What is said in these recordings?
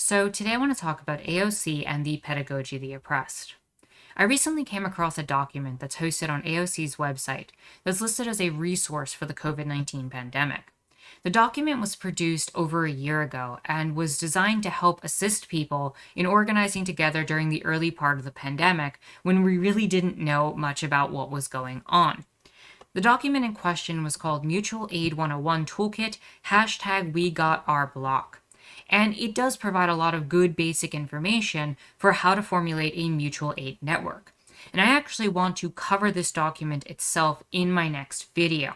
So today I want to talk about AOC and the pedagogy of the oppressed. I recently came across a document that's hosted on AOC's website that's listed as a resource for the COVID-19 pandemic. The document was produced over a year ago and was designed to help assist people in organizing together during the early part of the pandemic when we really didn't know much about what was going on. The document in question was called Mutual Aid 101 Toolkit #WeGotOurBlock. And it does provide a lot of good basic information for how to formulate a mutual aid network. And I actually want to cover this document itself in my next video.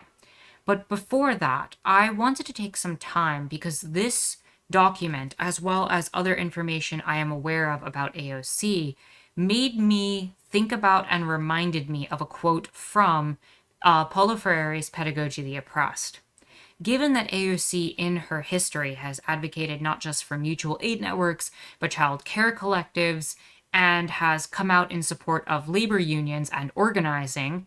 But before that, I wanted to take some time because this document, as well as other information I am aware of about AOC, made me think about and reminded me of a quote from Paulo Freire's Pedagogy of the Oppressed. Given that AOC in her history has advocated not just for mutual aid networks, but child care collectives, and has come out in support of labor unions and organizing,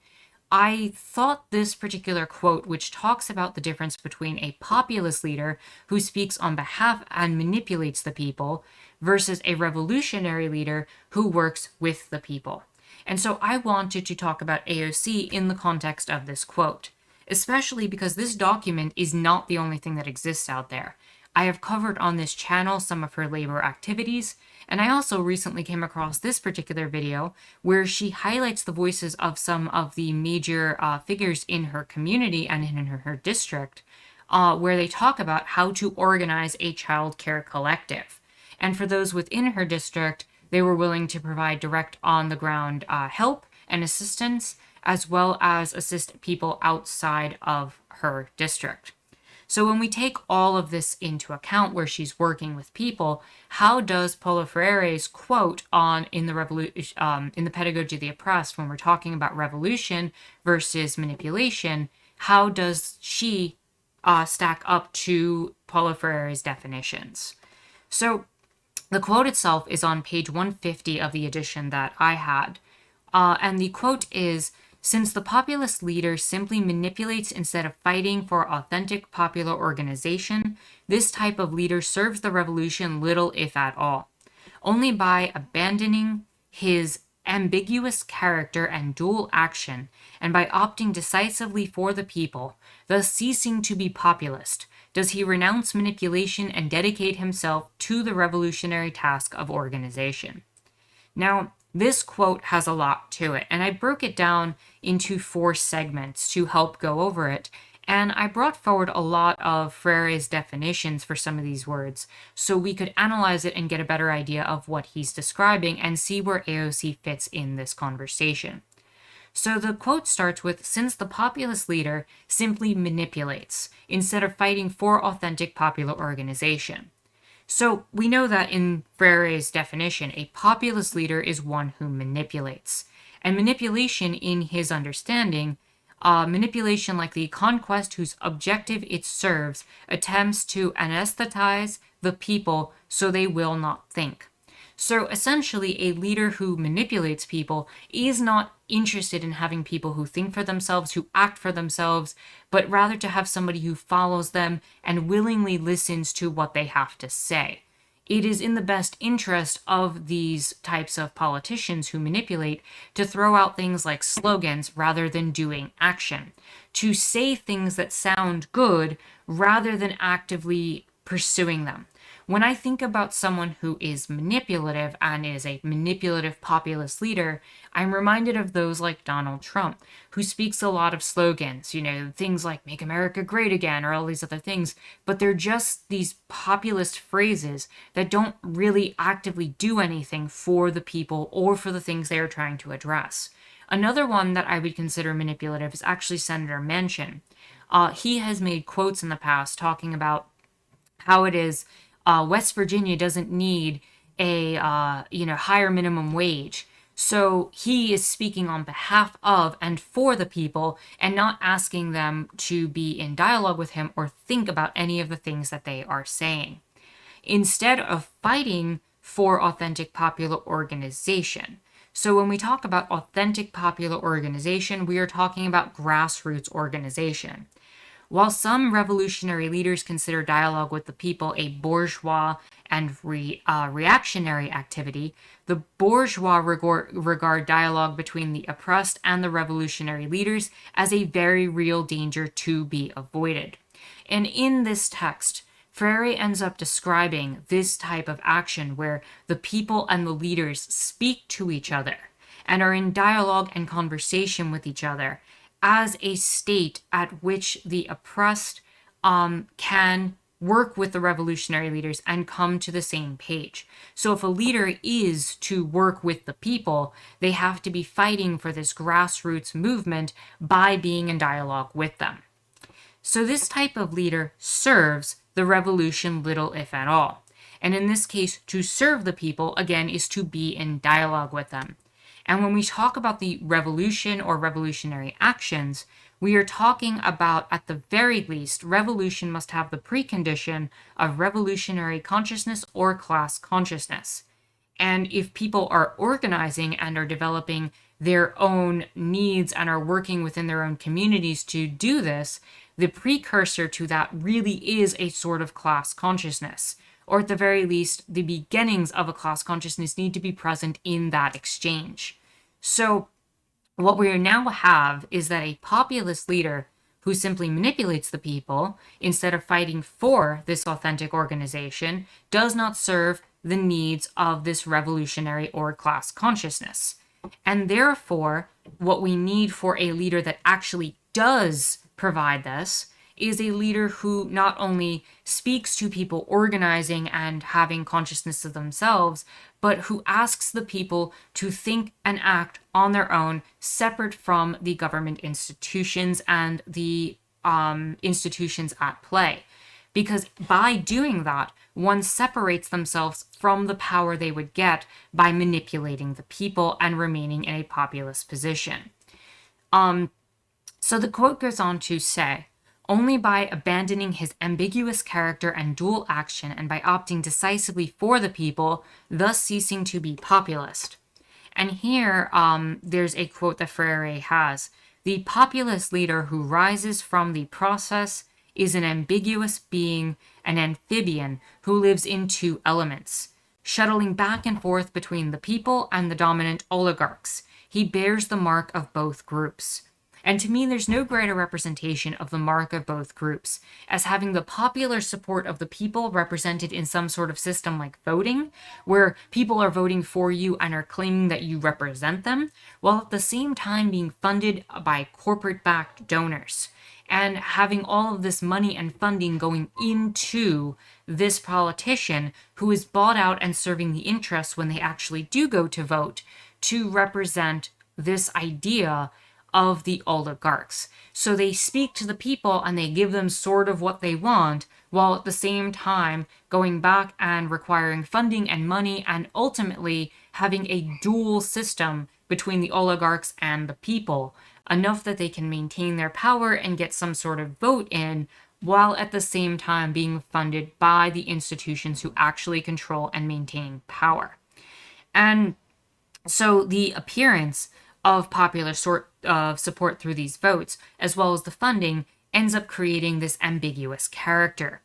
I thought this particular quote, which talks about the difference between a populist leader who speaks on behalf and manipulates the people versus a revolutionary leader who works with the people. And so I wanted to talk about AOC in the context of this quote, especially because this document is not the only thing that exists out there. I have covered on this channel some of her labor activities, and I also recently came across this particular video where she highlights the voices of some of the major figures in her community and in her district, where they talk about how to organize a child care collective. And for those within her district, they were willing to provide direct on-the-ground help and assistance, as well as assist people outside of her district. So when we take all of this into account where she's working with people, how does Paulo Freire's quote in the Pedagogy of the Oppressed, when we're talking about revolution versus manipulation, how does she stack up to Paulo Freire's definitions? So the quote itself is on page 150 of the edition that I had, and the quote is, "Since the populist leader simply manipulates instead of fighting for authentic popular organization, this type of leader serves the revolution little if at all. Only by abandoning his ambiguous character and dual action, and by opting decisively for the people, thus ceasing to be populist, does he renounce manipulation and dedicate himself to the revolutionary task of organization." Now, this quote has a lot to it, and I broke it down into 4 segments to help go over it, and I brought forward a lot of Freire's definitions for some of these words, so we could analyze it and get a better idea of what he's describing and see where AOC fits in this conversation. So the quote starts with, "Since the populist leader simply manipulates, instead of fighting for authentic popular organization." So we know that in Freire's definition, a populist leader is one who manipulates. And manipulation, in his understanding, manipulation like the conquest whose objective it serves, attempts to anesthetize the people so they will not think. So essentially, a leader who manipulates people is not interested in having people who think for themselves, who act for themselves, but rather to have somebody who follows them and willingly listens to what they have to say. It is in the best interest of these types of politicians who manipulate to throw out things like slogans rather than doing action, to say things that sound good rather than actively pursuing them. When I think about someone who is manipulative and is a manipulative populist leader, I'm reminded of those like Donald Trump, who speaks a lot of slogans, things like "Make America Great Again" or all these other things, but they're just these populist phrases that don't really actively do anything for the people or for the things they are trying to address. Another one that I would consider manipulative is actually Senator Manchin. He has made quotes in the past talking about how it is West Virginia doesn't need a higher minimum wage. So he is speaking on behalf of and for the people and not asking them to be in dialogue with him or think about any of the things that they are saying. Instead of fighting for authentic popular organization. So when we talk about authentic popular organization, we are talking about grassroots organization. While some revolutionary leaders consider dialogue with the people a bourgeois and reactionary activity, the bourgeois regard dialogue between the oppressed and the revolutionary leaders as a very real danger to be avoided. And in this text, Freire ends up describing this type of action where the people and the leaders speak to each other and are in dialogue and conversation with each other as a state at which the oppressed can work with the revolutionary leaders and come to the same page. So if a leader is to work with the people, they have to be fighting for this grassroots movement by being in dialogue with them. So this type of leader serves the revolution little if at all. And in this case, to serve the people, again, is to be in dialogue with them. And when we talk about the revolution or revolutionary actions, we are talking about, at the very least, revolution must have the precondition of revolutionary consciousness or class consciousness. And if people are organizing and are developing their own needs and are working within their own communities to do this, the precursor to that really is a sort of class consciousness. Or at the very least, the beginnings of a class consciousness need to be present in that exchange. So what we now have is that a populist leader who simply manipulates the people instead of fighting for this authentic organization does not serve the needs of this revolutionary or class consciousness. And therefore, what we need for a leader that actually does provide this is a leader who not only speaks to people organizing and having consciousness of themselves, but who asks the people to think and act on their own, separate from the government institutions and the institutions at play. Because by doing that, one separates themselves from the power they would get by manipulating the people and remaining in a populist position. So the quote goes on to say, only by abandoning his ambiguous character and dual action and by opting decisively for the people, thus ceasing to be populist. And here, there's a quote that Freire has. The populist leader who rises from the process is an ambiguous being, an amphibian who lives in two elements, shuttling back and forth between the people and the dominant oligarchs. He bears the mark of both groups. And to me, there's no greater representation of the mark of both groups as having the popular support of the people represented in some sort of system like voting, where people are voting for you and are claiming that you represent them, while at the same time being funded by corporate-backed donors. And having all of this money and funding going into this politician who is bought out and serving the interests when they actually do go to vote to represent this idea of the oligarchs. So they speak to the people and they give them sort of what they want, while at the same time going back and requiring funding and money and ultimately having a dual system between the oligarchs and the people, enough that they can maintain their power and get some sort of vote in, while at the same time being funded by the institutions who actually control and maintain power. And so the appearance of popular sort of support through these votes, as well as the funding, ends up creating this ambiguous character.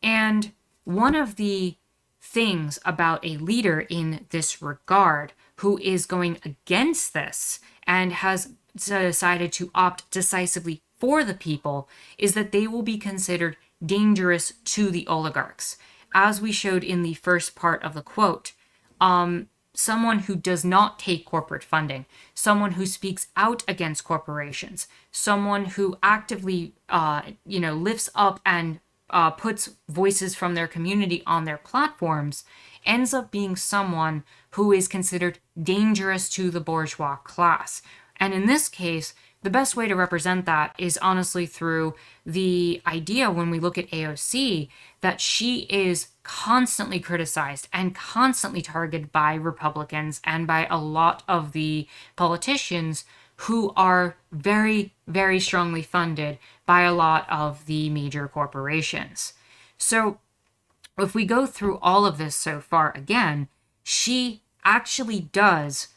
And one of the things about a leader in this regard who is going against this and has decided to opt decisively for the people is that they will be considered dangerous to the oligarchs. As we showed in the first part of the quote, someone who does not take corporate funding, someone who speaks out against corporations, someone who actively, lifts up and puts voices from their community on their platforms, ends up being someone who is considered dangerous to the bourgeois class. And in this case, the best way to represent that is honestly through the idea, when we look at AOC, that she is constantly criticized and constantly targeted by Republicans and by a lot of the politicians who are very, very strongly funded by a lot of the major corporations. So if we go through all of this so far again, she actually does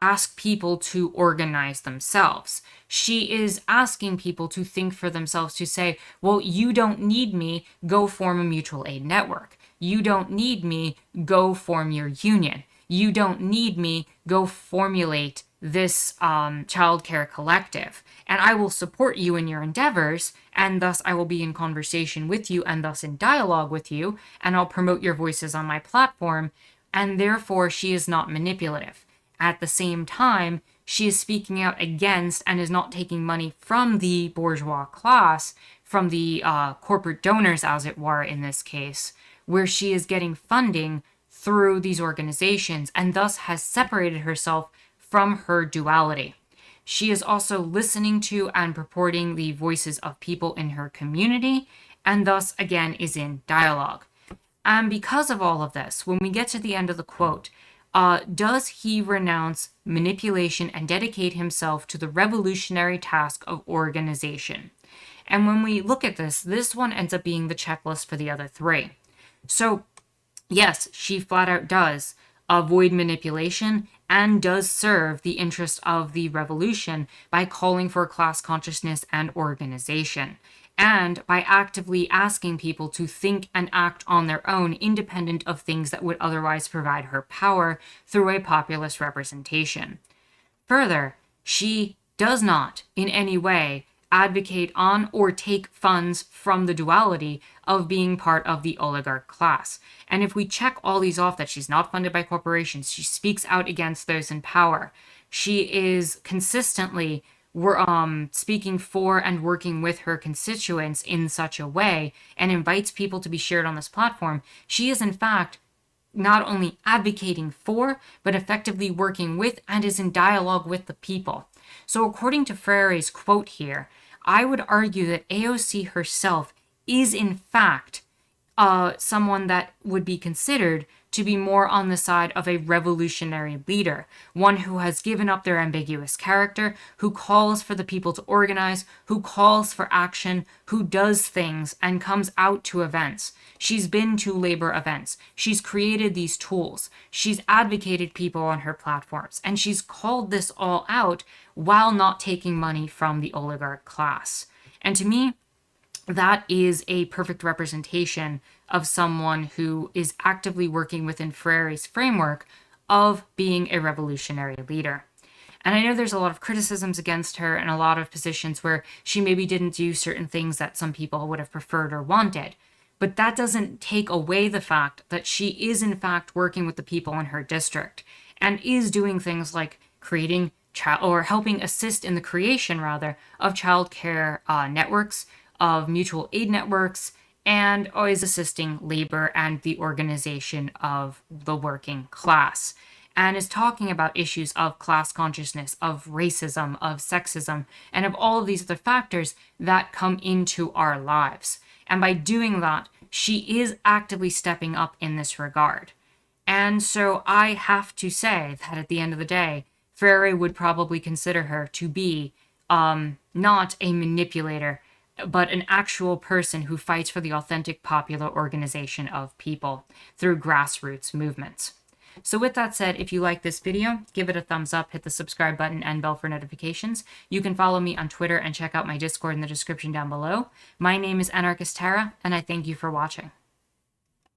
ask people to organize themselves. She is asking people to think for themselves, to say, well, you don't need me, go form a mutual aid network. You don't need me, go form your union. You don't need me, go formulate this childcare collective. And I will support you in your endeavors, and thus I will be in conversation with you and thus in dialogue with you, and I'll promote your voices on my platform, and therefore she is not manipulative. At the same time, she is speaking out against and is not taking money from the bourgeois class, from the corporate donors, as it were, in this case, where she is getting funding through these organizations and thus has separated herself from her duality. She is also listening to and purporting the voices of people in her community, and thus, again, is in dialogue. And because of all of this, when we get to the end of the quote, does he renounce manipulation and dedicate himself to the revolutionary task of organization? And when we look at this one ends up being the checklist for the other three. So, yes, she flat out does avoid manipulation and does serve the interest of the revolution by calling for class consciousness and organization, and by actively asking people to think and act on their own, independent of things that would otherwise provide her power through a populist representation. Further, she does not in any way advocate on or take funds from the duality of being part of the oligarch class. And if we check all these off, that she's not funded by corporations, she speaks out against those in power, she is consistently speaking for and working with her constituents in such a way and invites people to be shared on this platform, she is in fact not only advocating for, but effectively working with and is in dialogue with the people. So according to Freire's quote here, I would argue that AOC herself is in fact someone that would be considered to be more on the side of a revolutionary leader, one who has given up their ambiguous character, who calls for the people to organize, who calls for action, who does things and comes out to events. She's been to labor events. She's created these tools. She's advocated people on her platforms, and she's called this all out while not taking money from the oligarch class. And to me, that is a perfect representation of someone who is actively working within Freire's framework of being a revolutionary leader. And I know there's a lot of criticisms against her and a lot of positions where she maybe didn't do certain things that some people would have preferred or wanted. But that doesn't take away the fact that she is in fact working with the people in her district and is doing things like creating or helping assist in the creation, rather, of childcare networks, of mutual aid networks, and always assisting labor and the organization of the working class, and is talking about issues of class consciousness, of racism, of sexism, and of all of these other factors that come into our lives. And by doing that, she is actively stepping up in this regard. And so I have to say that at the end of the day, Freire would probably consider her to be not a manipulator, but an actual person who fights for the authentic popular organization of people through grassroots movements. So with that said, if you like this video, give it a thumbs up, hit the subscribe button and bell for notifications. You can follow me on Twitter and check out my Discord in the description down below. My name is Anarchist Tara, and I thank you for watching.